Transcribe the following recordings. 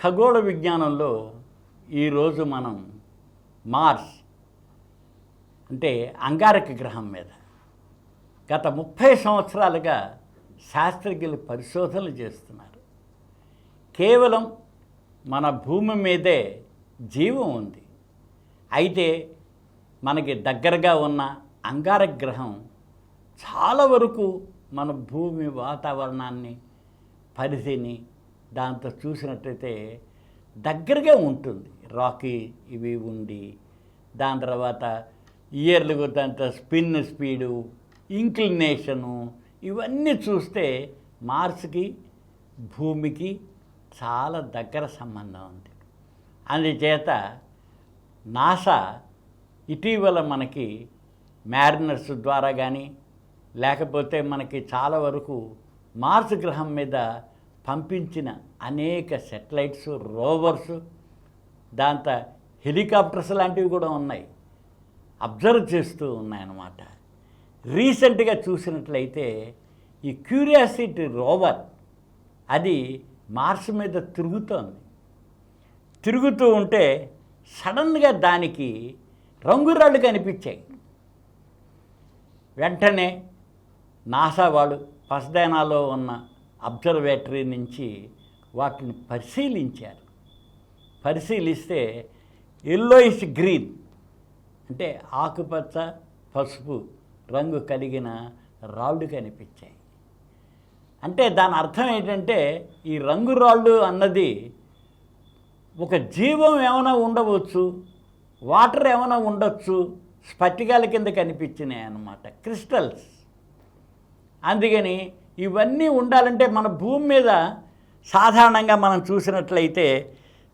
ఖగోళ విజ్ఞానంలో ఈరోజు మనం మార్స్ అంటే అంగారక గ్రహం మీద గత 30 సంవత్సరాలుగా శాస్త్రజ్ఞులు పరిశోధనలు చేస్తున్నారు. కేవలం మన భూమి మీదే జీవం ఉంది. అయితే మనకి దగ్గరగా ఉన్న అంగారక గ్రహం చాలా వరకు మన భూమి వాతావరణాన్ని పరిధిని దాంతో చూసినట్లయితే దగ్గరగా ఉంటుంది. రాకీ ఇవి ఉండి దాని తర్వాత ఇయర్లు దాంతో స్పిన్ స్పీడు, ఇంక్లినేషను ఇవన్నీ చూస్తే మార్స్కి భూమికి చాలా దగ్గర సంబంధం ఉంది. అందుచేత నాసా ఇటీవల మనకి మ్యారినర్స్ ద్వారా కానీ లేకపోతే మనకి చాలా వరకు మార్స్ గ్రహం మీద పంపించిన అనేక సెటిలైట్స్, రోవర్స్, దాంతో హెలికాప్టర్స్ లాంటివి కూడా ఉన్నాయి, అబ్జర్వ్ చేస్తూ ఉన్నాయన్నమాట. రీసెంట్గా చూసినట్లయితే ఈ క్యూరియాసిటీ రోవర్ అది మార్స్ మీద తిరుగుతూ ఉంటే సడన్గా దానికి రంగురాళ్ళు కనిపించాయి. వెంటనే నాసా వాళ్ళు పసదైనాలో ఉన్న అబ్జర్వేటరీ నుంచి వాటిని పరిశీలిస్తే ఎల్లోయిష్ గ్రీన్ అంటే ఆకుపచ్చ పసుపు రంగు కలిగిన రాళ్ళు కనిపించాయి. అంటే దాని అర్థం ఏంటంటే ఈ రంగు రాళ్ళు అన్నది ఒక జీవం ఏమైనా ఉండవచ్చు, వాటర్ ఏమైనా ఉండొచ్చు, స్ఫటికాల కింద కనిపించినాయి అన్నమాట, క్రిస్టల్స్. అందుకని ఇవన్నీ ఉండాలంటే మన భూమి మీద సాధారణంగా మనం చూసినట్లయితే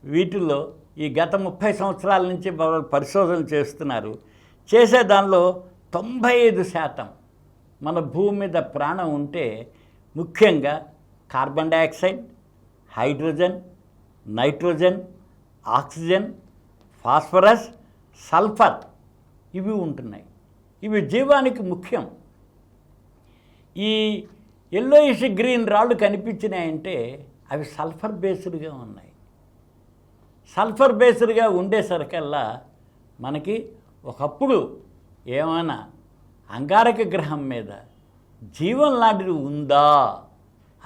వీటిల్లో ఈ గత 30 సంవత్సరాల నుంచి పరిశోధనలు చేస్తున్నారు. చేసే దానిలో 95% మన భూమి మీద ప్రాణం ఉంటే ముఖ్యంగా carbon dioxide, hydrogen, nitrogen, oxygen, phosphorus, sulphur ఇవి ఉంటున్నాయి. ఇవి జీవానికి ముఖ్యం. ఈ ఎల్లోయిష్ గ్రీన్ రాళ్ళు కనిపించినాయంటే అవి సల్ఫర్ బేస్డ్గా ఉన్నాయి. సల్ఫర్ బేస్డ్గా ఉండేసరికల్లా మనకి ఒకప్పుడు ఏమైనా అంగారక గ్రహం మీద జీవం లాంటిది ఉందా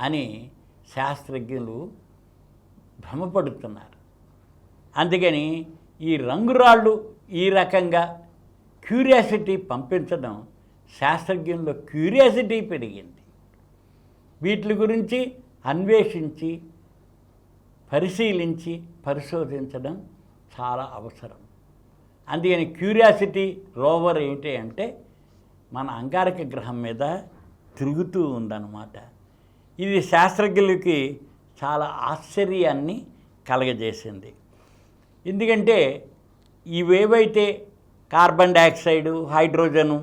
అని శాస్త్రజ్ఞులు భ్రమపడుతున్నారు. అందుకని ఈ రంగురాళ్ళు ఈ రకంగా క్యూరియాసిటీ పంపించడం శాస్త్రజ్ఞుల్లో క్యూరియాసిటీ పెరిగింది. వీటి గురించి అన్వేషించి పరిశీలించి పరిశోధించడం చాలా అవసరం. అందుకని క్యూరియాసిటీ రోవర్ ఏంటి అంటే మన అంగారక గ్రహం మీద తిరుగుతూ ఉందన్నమాట. ఇది శాస్త్రజ్ఞులకి చాలా ఆశ్చర్యాన్ని కలగజేసింది. ఎందుకంటే ఇవేవైతే carbon dioxide, hydrogen,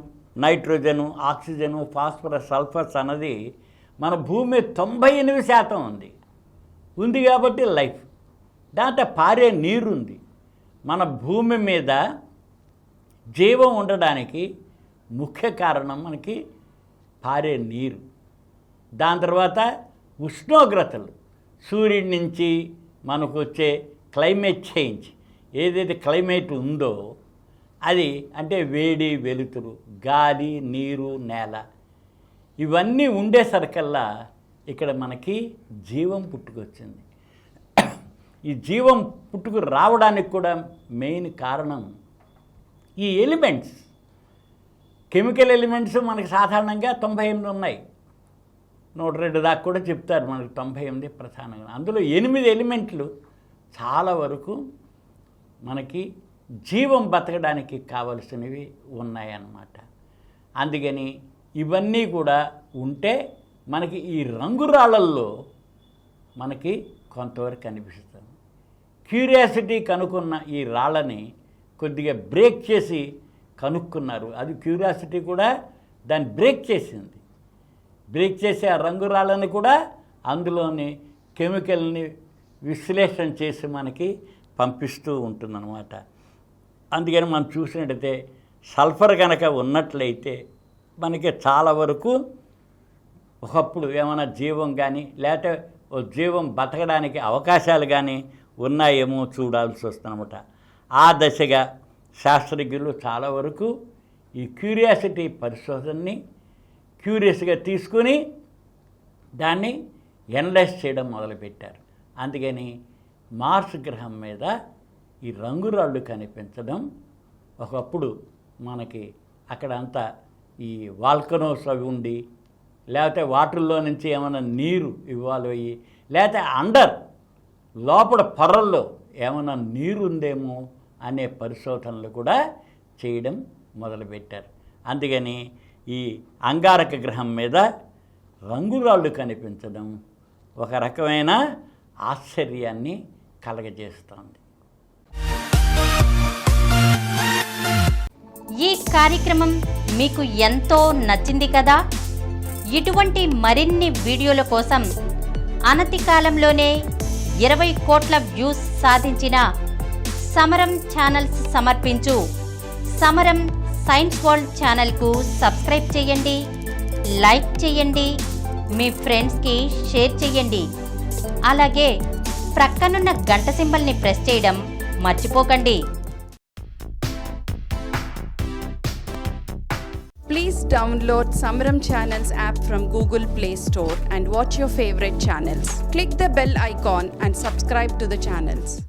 nitrogen, oxygen, phosphorus, sulphurs అన్నది మన భూమి 98% ఉంది కాబట్టి లైఫ్. దాంతో పారే నీరుంది. మన భూమి మీద జీవం ఉండడానికి ముఖ్య కారణం మనకి పారే నీరు. దాని తర్వాత ఉష్ణోగ్రతలు, సూర్యుడి నుంచి మనకు వచ్చే క్లైమేట్ చేంజ్, ఏదైతే క్లైమేట్ ఉందో అది అంటే వేడి, వెలుతురు, గాలి, నీరు, నేల ఇవన్నీ ఉండేసరికల్లా ఇక్కడ మనకి జీవం పుట్టుకొచ్చింది. ఈ జీవం పుట్టుకు రావడానికి కూడా మెయిన్ కారణం ఈ ఎలిమెంట్స్, కెమికల్ ఎలిమెంట్స్ మనకి సాధారణంగా 98 ఉన్నాయి. 102 దాకా కూడా చెప్తారు మనకి 98 ప్రధానంగా. అందులో 8 ఎలిమెంట్లు చాలా వరకు మనకి జీవం బతకడానికి కావలసినవి ఉన్నాయన్నమాట. అందుకని ఇవన్నీ కూడా ఉంటే మనకి ఈ రంగురాళ్ళల్లో మనకి కొంతవరకు కనిపిస్తుంది. క్యూరియాసిటీ కనుక్కున్న ఈ రాళ్ళని కొద్దిగా బ్రేక్ చేసి కనుక్కున్నారు. అది క్యూరియాసిటీ కూడా దాన్ని బ్రేక్ చేసింది. బ్రేక్ చేసి ఆ రంగురాళ్ళని కూడా అందులోని కెమికల్ని విశ్లేషణ చేసి మనకి పంపిస్తూ ఉంటుందన్నమాట. అందుకని మనం చూసినట్టయితే సల్ఫర్ కనుక ఉన్నట్లయితే మనకి చాలా వరకు ఒకప్పుడు ఏమైనా జీవం కానీ లేకపోతే జీవం బతకడానికి అవకాశాలు కానీ ఉన్నాయేమో చూడాల్సి వస్తుందన్నమాట. ఆ దశగా శాస్త్రజ్ఞులు చాలా వరకు ఈ క్యూరియాసిటీ పరిశోధనని క్యూరియస్గా తీసుకుని దాన్ని ఎనలైజ్ చేయడం మొదలుపెట్టారు. అందుకని మార్స్ గ్రహం మీద ఈ రంగురాళ్ళు కనిపించడం, ఒకప్పుడు మనకి అక్కడ అంతా ఈ వాల్కనోస్ అవి ఉండి, లేకపోతే వాటర్లో నుంచి ఏమైనా నీరు ఇవాల్వ్ అయ్యి, లేకపోతే లోపల పొరల్లో ఏమైనా నీరు ఉందేమో అనే పరిశోధనలు కూడా చేయడం మొదలుపెట్టారు. అందుకని ఈ అంగారక గ్రహం మీద రంగురాళ్ళు కనిపించడం ఒక రకమైన ఆశ్చర్యాన్ని కలగజేస్తోంది. ఈ కార్యక్రమం మీకు ఎంతో నచ్చింది కదా. ఇటువంటి మరిన్ని వీడియోల కోసం అనతి కాలంలోనే 20 కోట్ల వ్యూస్ సాధించిన సమరం ఛానల్స్ సమర్పించు సమరం సైన్స్ వరల్డ్ ఛానల్కు సబ్స్క్రైబ్ చేయండి, లైక్ చేయండి, మీ ఫ్రెండ్స్కి షేర్ చేయండి. అలాగే ప్రక్కనున్న గంట సింబల్ని ప్రెస్ చేయడం మర్చిపోకండి. Please download Samaram Channels app from Google Play Store and watch your favorite channels. Click the bell icon and subscribe to the channels.